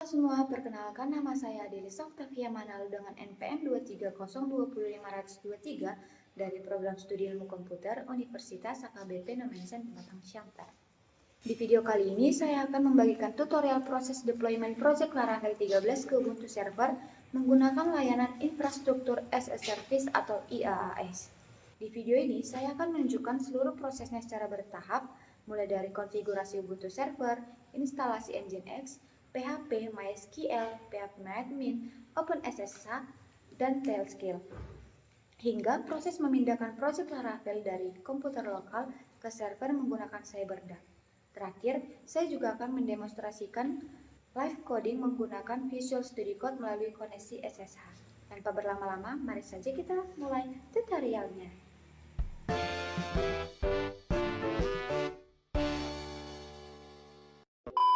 Halo semua, perkenalkan nama saya Delisa Octavia Manalu dengan NPM 230205523 dari Program Studi Ilmu Komputer Universitas AKBP Nomensen Pematang Siantar. Di video kali ini saya akan membagikan tutorial proses deployment project Laravel 13 ke Ubuntu Server menggunakan layanan infrastruktur as a service atau IaaS. Di video ini saya akan menunjukkan seluruh prosesnya secara bertahap, mulai dari konfigurasi Ubuntu Server, instalasi Nginx, PHP, MySQL, PHP OpenSSH, dan Tailscale, hingga proses memindahkan proyek Laravel dari komputer lokal ke server menggunakan CyberDAC. Terakhir, saya juga akan mendemonstrasikan live coding menggunakan Visual Studio Code melalui koneksi SSH. Tanpa berlama-lama, mari saja kita mulai tutorialnya.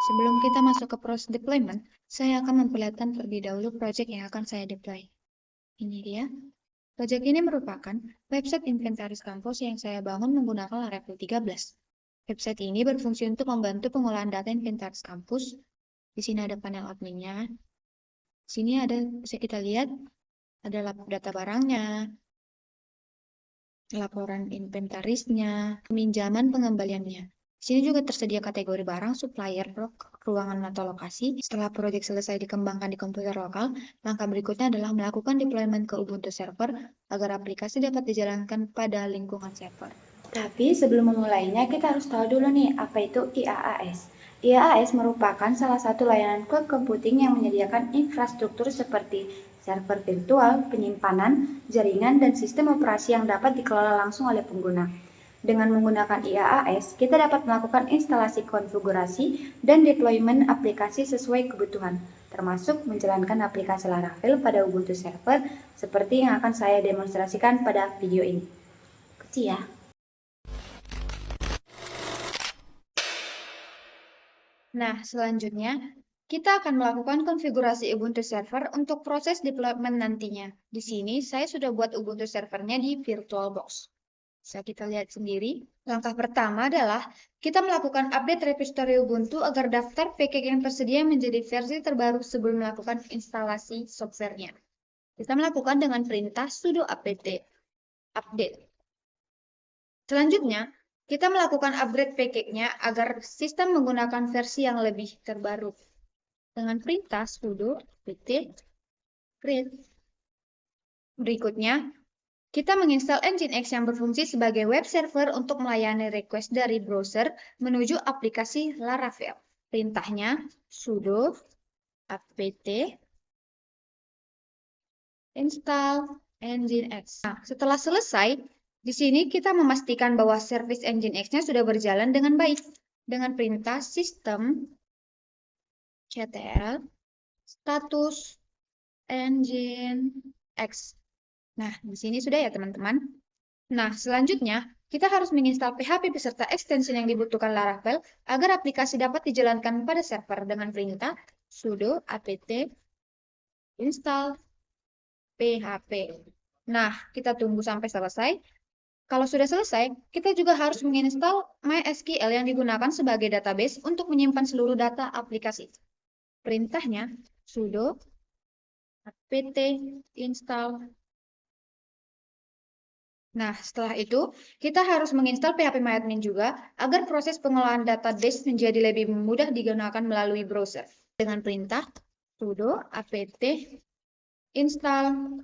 Sebelum kita masuk ke proses deployment, saya akan memperlihatkan terlebih dahulu project yang akan saya deploy. Ini dia. Project ini merupakan website inventaris kampus yang saya bangun menggunakan Laravel 13. Website ini berfungsi untuk membantu pengolahan data inventaris kampus. Di sini ada panel adminnya. Di sini bisa kita lihat ada data barangnya, laporan inventarisnya, peminjaman pengembaliannya. Di sini juga tersedia kategori barang, supplier, ruangan atau lokasi. Setelah proyek selesai dikembangkan di komputer lokal, langkah berikutnya adalah melakukan deployment ke Ubuntu Server agar aplikasi dapat dijalankan pada lingkungan server. Tapi sebelum memulainya, kita harus tahu dulu nih, apa itu IaaS. IaaS merupakan salah satu layanan cloud computing yang menyediakan infrastruktur seperti server virtual, penyimpanan, jaringan, dan sistem operasi yang dapat dikelola langsung oleh pengguna. Dengan menggunakan IaaS, kita dapat melakukan instalasi konfigurasi dan deployment aplikasi sesuai kebutuhan, termasuk menjalankan aplikasi Laravel pada Ubuntu Server seperti yang akan saya demonstrasikan pada video ini. Kecil ya. Nah, selanjutnya kita akan melakukan konfigurasi Ubuntu Server untuk proses deployment nantinya. Di sini saya sudah buat Ubuntu Servernya di VirtualBox. Bisa kita lihat sendiri. Langkah pertama adalah kita melakukan update repository Ubuntu agar daftar package yang tersedia menjadi versi terbaru sebelum melakukan instalasi softwarenya. Kita melakukan dengan perintah sudo apt update. Selanjutnya, kita melakukan upgrade package-nya agar sistem menggunakan versi yang lebih terbaru. Dengan perintah sudo apt create. Berikutnya, kita menginstal Nginx yang berfungsi sebagai web server untuk melayani request dari browser menuju aplikasi Laravel. Perintahnya sudo apt install Nginx. Nah, setelah selesai, di sini kita memastikan bahwa service Nginx-nya sudah berjalan dengan baik dengan perintah systemctl status Nginx. Nah, di sini sudah ya teman-teman. Nah, selanjutnya kita harus menginstal PHP beserta ekstensi yang dibutuhkan Laravel agar aplikasi dapat dijalankan pada server dengan perintah sudo apt install PHP. Nah, kita tunggu sampai selesai. Kalau sudah selesai, kita juga harus menginstal MySQL yang digunakan sebagai database untuk menyimpan seluruh data aplikasi. Perintahnya sudo apt install. Nah, setelah itu, kita harus menginstal PHPMyAdmin juga agar proses pengolahan database menjadi lebih mudah digunakan melalui browser. Dengan perintah sudo apt install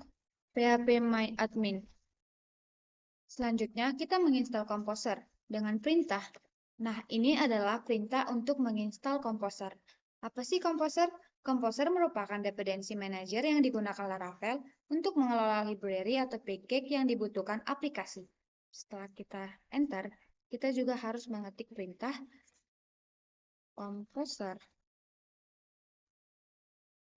PHPMyAdmin. Selanjutnya, kita menginstal Composer dengan perintah. Nah, ini adalah perintah untuk menginstal Composer. Apa sih Composer? Composer merupakan dependensi manager yang digunakan Laravel untuk mengelola library atau package yang dibutuhkan aplikasi. Setelah kita enter, kita juga harus mengetik perintah Composer.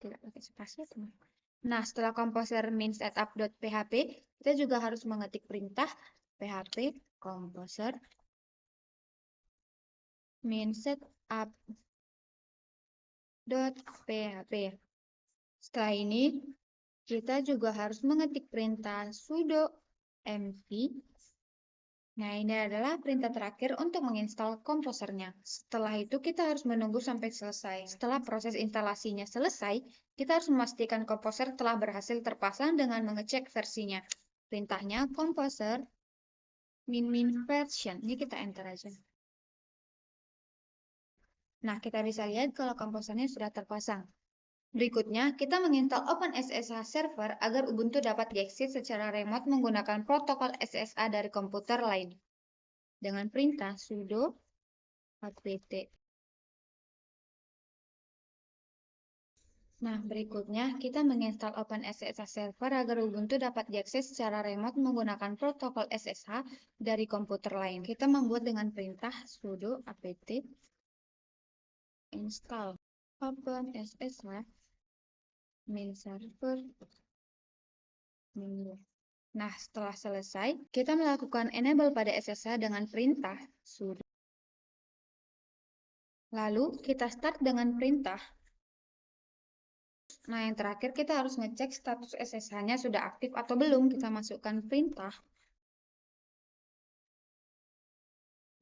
Tidak pakai spasi, teman-teman. Nah, setelah Composer min setup.php, kita juga harus mengetik perintah php composer min setup.php. Setelah ini, kita juga harus mengetik perintah sudo mv Nah, ini adalah perintah terakhir untuk menginstal komposernya. Setelah itu, kita harus menunggu sampai selesai. Setelah proses instalasinya selesai, kita harus memastikan komposer telah berhasil terpasang dengan mengecek versinya. Perintahnya komposer min version. Ini kita enter aja. Nah, kita bisa lihat kalau komposernya sudah terpasang. Berikutnya, kita menginstal OpenSSH Server agar Ubuntu dapat diakses secara remote menggunakan protokol SSH dari komputer lain. Dengan perintah sudo apt. Nah, berikutnya kita menginstal OpenSSH Server agar Ubuntu dapat diakses secara remote menggunakan protokol SSH dari komputer lain. Kita membuat dengan perintah sudo apt install OpenSSH min server min. Nah, setelah selesai, kita melakukan enable pada SSH dengan perintah sudo. Lalu, kita start dengan perintah. Nah, yang terakhir kita harus ngecek status SSH-nya sudah aktif atau belum. Kita masukkan perintah.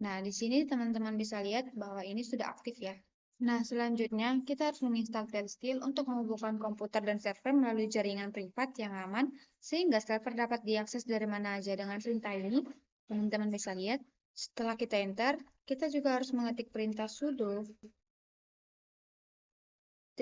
Nah, di sini teman-teman bisa lihat bahwa ini sudah aktif ya. Nah, selanjutnya kita harus menginstal Tailskill untuk menghubungkan komputer dan server melalui jaringan privat yang aman, sehingga server dapat diakses dari mana aja. Dengan perintah ini, teman-teman bisa lihat, setelah kita enter, kita juga harus mengetik perintah sudo.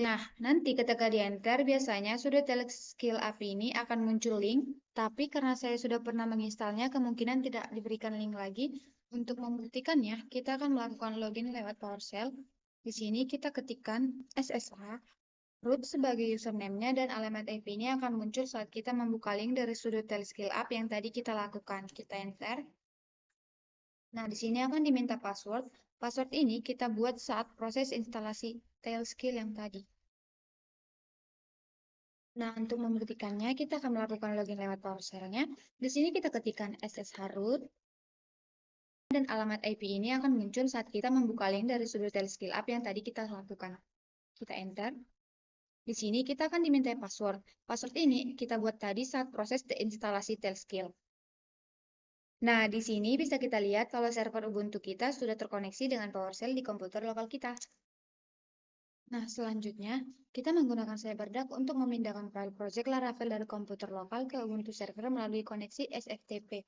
Nah, nanti ketika di enter, biasanya sudo Tailskill API ini akan muncul link, tapi karena saya sudah pernah menginstalnya, kemungkinan tidak diberikan link lagi. Untuk membuktikannya, kita akan melakukan login lewat PowerShell. Di sini kita ketikkan SSH, root sebagai username-nya, dan alamat IP ini akan muncul saat kita membuka link dari sudo Tailskill app yang tadi kita lakukan. Kita enter. Nah, di sini akan diminta password. Password ini kita buat saat proses instalasi Tailskill yang tadi. Nah, untuk membuktikannya, kita akan melakukan login lewat PowerShell-nya. Di sini kita ketikkan SSH root, dan alamat IP ini akan muncul saat kita membuka link dari sudo Tailskill app yang tadi kita lakukan. Kita enter. Di sini kita akan diminta password. Password ini kita buat tadi saat proses deinstalasi Tailskill. Nah, di sini bisa kita lihat kalau server Ubuntu kita sudah terkoneksi dengan PowerShell di komputer lokal kita. Nah, selanjutnya, kita menggunakan CyberDuck untuk memindahkan file project Laravel dari komputer lokal ke Ubuntu server melalui koneksi SFTP.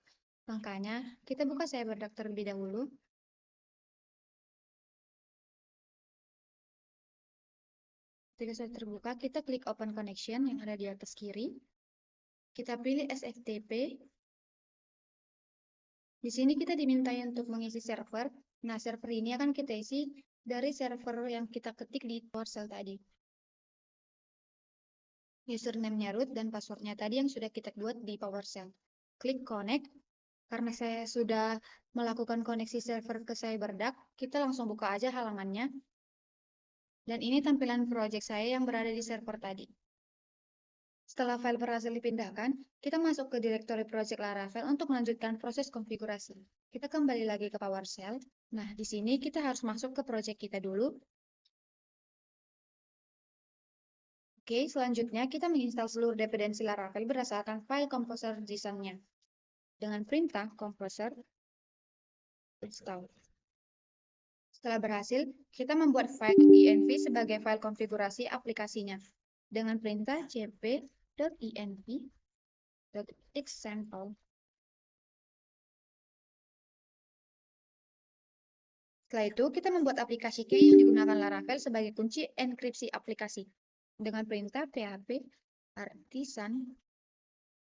Makanya, kita buka CyberDuck terlebih dahulu. Ketika sudah terbuka, kita klik Open Connection yang ada di atas kiri. Kita pilih SFTP. Di sini kita dimintai untuk mengisi server. Nah, server ini akan kita isi dari server yang kita ketik di PowerShell tadi. Username-nya root dan passwordnya tadi yang sudah kita buat di PowerShell. Klik Connect. Karena saya sudah melakukan koneksi server ke CyberDuck, kita langsung buka aja halamannya. Dan ini tampilan project saya yang berada di server tadi. Setelah file berhasil dipindahkan, kita masuk ke direktori project Laravel untuk melanjutkan proses konfigurasi. Kita kembali lagi ke PowerShell. Nah, di sini kita harus masuk ke project kita dulu. Oke, selanjutnya kita menginstal seluruh dependensi Laravel berdasarkan file composer JSON-nya. Dengan perintah composer install. Setelah berhasil, kita membuat file env sebagai file konfigurasi aplikasinya. Dengan perintah cp.env.example. Setelah itu, kita membuat aplikasi key yang digunakan Laravel sebagai kunci enkripsi aplikasi. Dengan perintah php artisan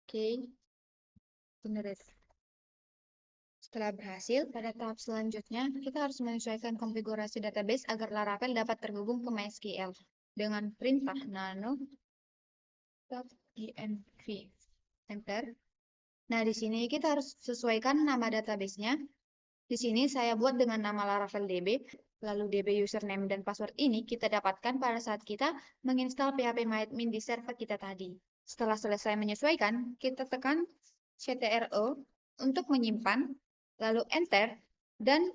key generate. Setelah berhasil, pada tahap selanjutnya, kita harus menyesuaikan konfigurasi database agar Laravel dapat terhubung ke MySQL dengan perintah nano.env. Enter. Nah, di sini kita harus sesuaikan nama database-nya. Di sini saya buat dengan nama Laravel DB, lalu DB username dan password ini kita dapatkan pada saat kita menginstal phpMyAdmin di server kita tadi. Setelah selesai menyesuaikan, kita tekan ctrl untuk menyimpan, lalu enter, dan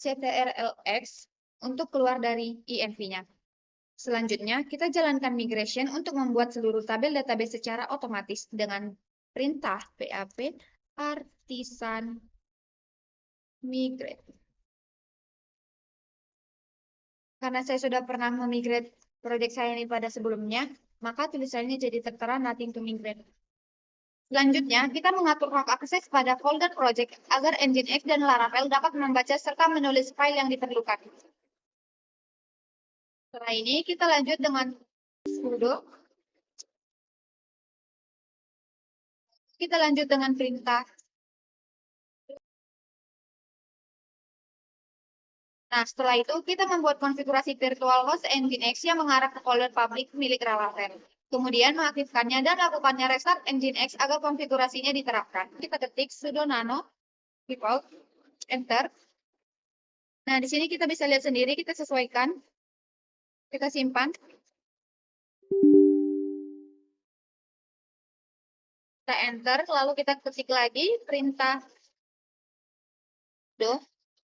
ctrlx untuk keluar dari env-nya. Selanjutnya, kita jalankan migration untuk membuat seluruh tabel database secara otomatis dengan perintah php artisan migrate. Karena saya sudah pernah memigrate project saya ini pada sebelumnya, maka tulisannya jadi tertera nothing to migrate. Selanjutnya, kita mengatur hak akses pada folder project agar Nginx dan Laravel dapat membaca serta menulis file yang diperlukan. Setelah ini, kita lanjut dengan sudo. Kita lanjut dengan perintah. Nah, setelah itu kita membuat konfigurasi virtual host Nginx yang mengarah ke folder publik milik Laravel. Kemudian mengaktifkannya dan lakukannya restart Nginx agar konfigurasinya diterapkan. Kita ketik sudo nano default, enter. Nah, di sini kita bisa lihat sendiri, kita sesuaikan. Kita simpan. Kita enter, lalu kita ketik lagi perintah sudo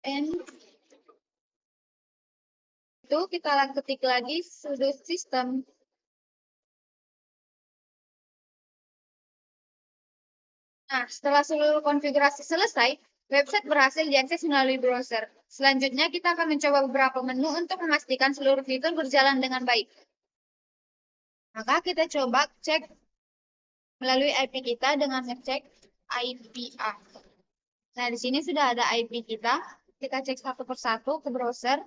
n. Itu kita ketik lagi sudo system. Nah, setelah seluruh konfigurasi selesai, website berhasil diakses melalui browser. Selanjutnya, kita akan mencoba beberapa menu untuk memastikan seluruh fitur berjalan dengan baik. Maka kita coba cek melalui IP kita dengan ngecek IPA. Nah, di sini sudah ada IP kita. Kita cek satu persatu ke browser.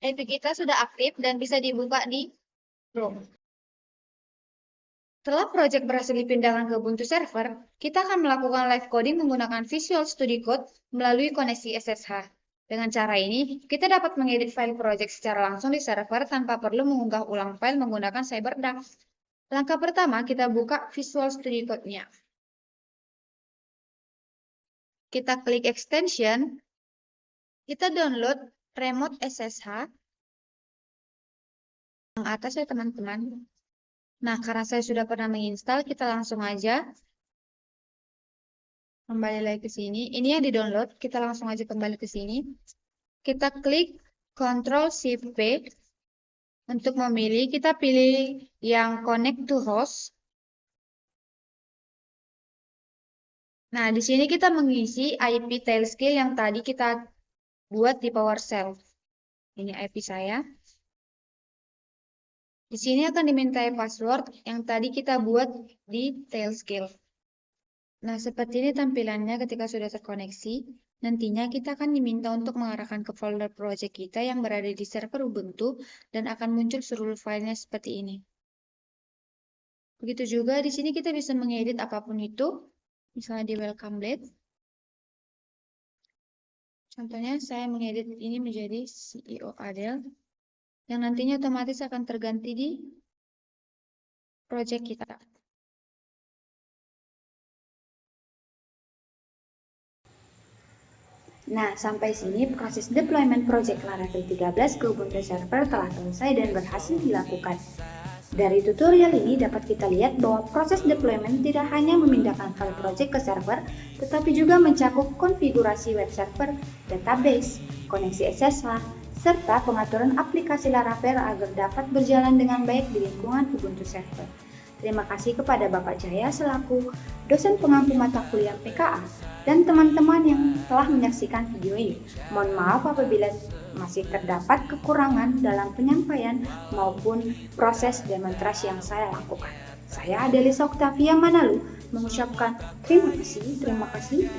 IP kita sudah aktif dan bisa dibuka di Chrome. Setelah proyek berhasil dipindahkan ke Ubuntu Server, kita akan melakukan live coding menggunakan Visual Studio Code melalui koneksi SSH. Dengan cara ini, kita dapat mengedit file proyek secara langsung di server tanpa perlu mengunggah ulang file menggunakan CyberDuck. Langkah pertama, kita buka Visual Studio Code-nya. Kita klik extension, kita download remote SSH. Yang atas ya teman-teman. Nah, karena saya sudah pernah menginstal, kita langsung aja kembali lagi ke sini. Ini yang di-download, kita langsung aja kembali ke sini. Kita klik Ctrl+Shift+V untuk memilih, kita pilih yang connect to host. Nah, di sini kita mengisi IP tailscale yang tadi kita buat di PowerShell. Ini IP saya. Di sini akan dimintai password yang tadi kita buat di tailscale. Nah, seperti ini tampilannya ketika sudah terkoneksi. Nantinya kita akan diminta untuk mengarahkan ke folder project kita yang berada di server Ubuntu dan akan muncul seluruh filenya seperti ini. Begitu juga di sini kita bisa mengedit apapun itu, misalnya di welcome blade. Contohnya saya mengedit ini menjadi CEO Adel, yang nantinya otomatis akan terganti di project kita. Nah, sampai sini proses deployment project Laravel 13 ke Ubuntu Server telah selesai dan berhasil dilakukan. Dari tutorial ini dapat kita lihat bahwa proses deployment tidak hanya memindahkan file project ke server, tetapi juga mencakup konfigurasi web server, database, koneksi SSH, serta pengaturan aplikasi Laravel agar dapat berjalan dengan baik di lingkungan Ubuntu Server. Terima kasih kepada Bapak Jaya selaku dosen pengampu mata kuliah PKA dan teman-teman yang telah menyaksikan video ini. Mohon maaf apabila masih terdapat kekurangan dalam penyampaian maupun proses demonstrasi yang saya lakukan. Saya Adelisa Octavia Manalu mengucapkan terima kasih.